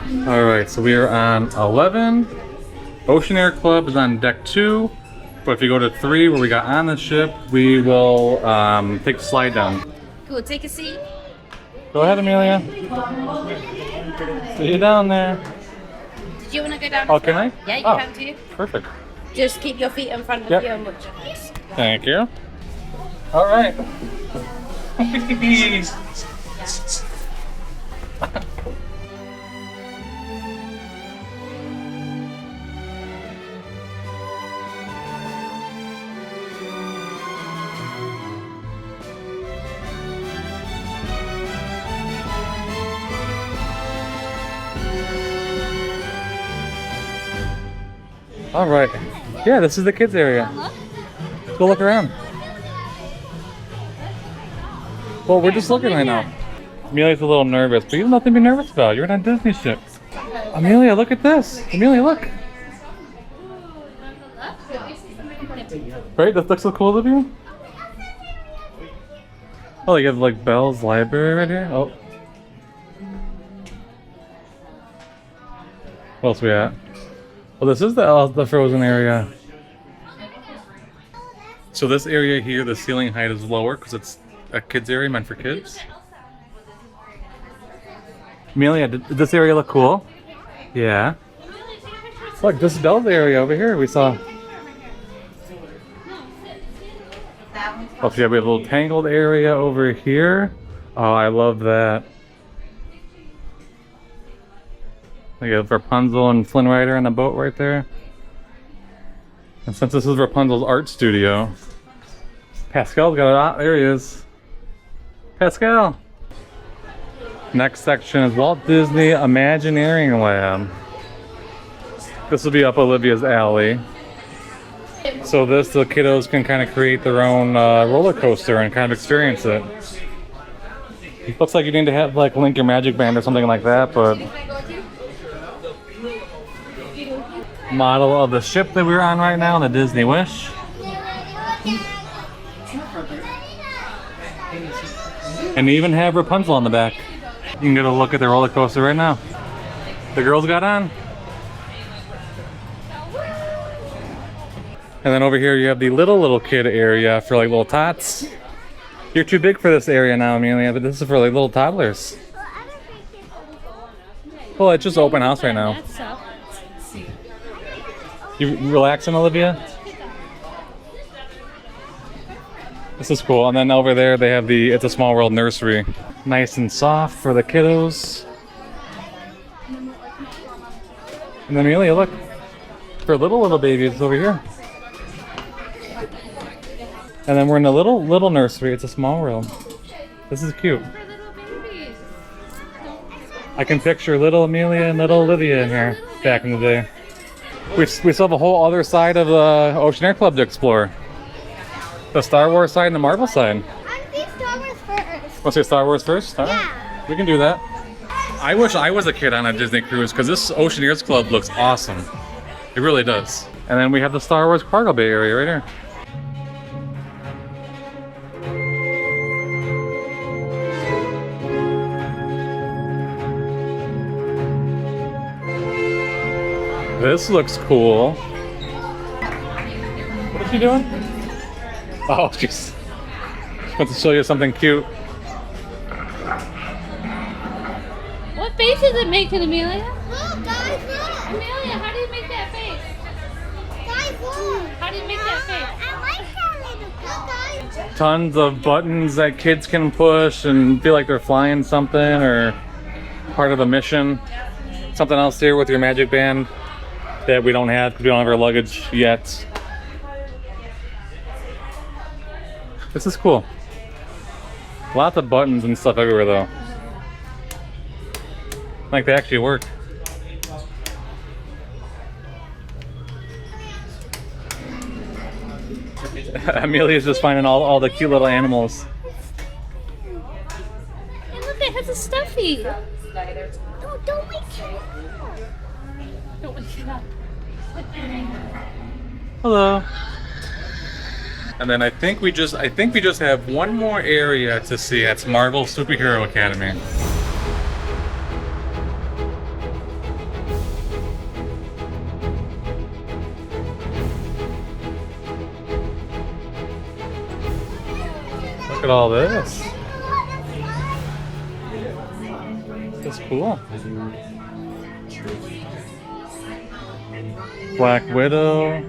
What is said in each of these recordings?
Alright, so we are on 11. Oceaneer Club is on deck 2. But if you go to 3, where we got on the ship, we will take the slide down. Cool, take a seat. Go ahead, Amelia. See you down there. Do you want to go down? Oh, can I? Yeah, you can too. Perfect. Just keep your feet in front of you and watch your eyes. Thank you. Alright. Alright. Yeah, this is the kids area. Let's go look around. Well, we're just looking right now. Amelia's a little nervous, but you have nothing to be nervous about. You're on a Disney ship. Amelia, look at this. Amelia, look. Right? That looks so cool of you. Oh, you have like Belle's library right here. Oh. What else we at? Well, this is the frozen area. So this area here, the ceiling height is lower because it's a kids area meant for kids. Amelia, did this area look cool? Yeah. Look, this is Belle's area over here we saw. Oh, so yeah, we have a little tangled area over here. Oh, I love that. We have Rapunzel and Flynn Rider on the boat right there. And since this is Rapunzel's art studio, Pascal's got it. There he is. Pascal. Next section is Walt Disney Imagineering Lab. This will be up Olivia's alley. So the kiddos can kind of create their own roller coaster and kind of experience it. Looks like you need to have like link your magic band or something like that, but model of the ship that we're on right now, the Disney Wish. And they even have Rapunzel on the back. You can get a look at the roller coaster right now. The girls got on. And then over here you have the little kid area for like little tots. You're too big for this area now, Amelia, but this is for like little toddlers. Well, it's just open house right now. You relaxing, Olivia? This is cool. And then over there they have the It's a Small World Nursery. Nice and soft for the kiddos. And then Amelia, look. For little babies over here. And then we're in a little nursery. It's a Small World. This is cute. I can picture little Amelia and little Olivia in here back in the day. We still have a whole other side of the Oceaneer Club to explore. The Star Wars side and the Marvel side. I'm see Star Wars first. Want to see Star Wars first? Yeah. We can do that. I wish I was a kid on a Disney cruise because this Oceaneers Club looks awesome. It really does. And then we have the Star Wars cargo bay area right here. This looks cool. What is she doing? Oh, she's wants to show you something cute. What face is it making, Amelia? Look, guys, look. Amelia, how do you make that face? Guys, look. How do you make that face? I like that little guy. Tons of buttons that kids can push and feel like they're flying something or part of a mission. Something else here with your magic band that we don't have because we don't have our luggage yet. This is cool. Lots of buttons and stuff everywhere though. Like they actually work. Amelia's just finding all the cute little animals. Hey, look, it has a stuffy. No, don't wake him up. Don't wake it up. Hello. And then I think we just have one more area to see. That's Marvel Superhero Academy. at all this. That's cool. Black Widow.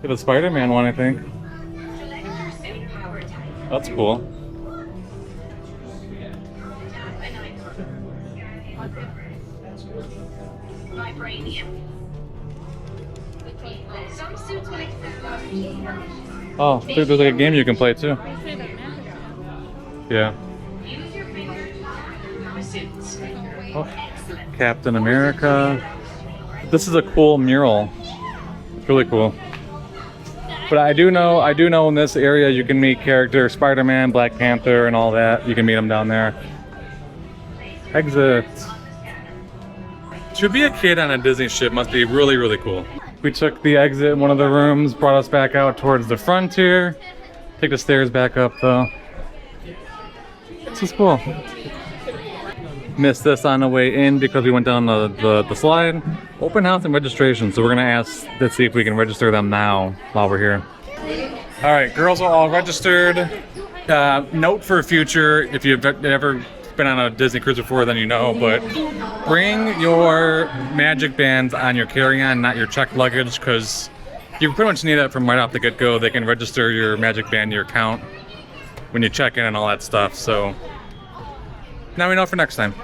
Get a Spider-Man one, I think. That's cool. Oh, there's like a game you can play too. Yeah. Oh, Captain America. This is a cool mural. It's really cool. But I do know in this area you can meet characters, Spider-Man, Black Panther, and all that. You can meet them down there. Exit. To be a kid on a Disney ship must be really, really cool. We took the exit in one of the rooms, brought us back out towards the frontier. Take the stairs back up though. This is cool. Missed this on the way in because we went down the slide. Open house and registration, so we're gonna ask to see if we can register them now while we're here. All right, girls are all registered. Note for future, if you've ever been on a Disney cruise before, then you know, but bring your magic bands on your carry-on, not your checked luggage, because you pretty much need that from right off the get-go. They can register your magic band, your account, when you check in and all that stuff, so now we know for next time.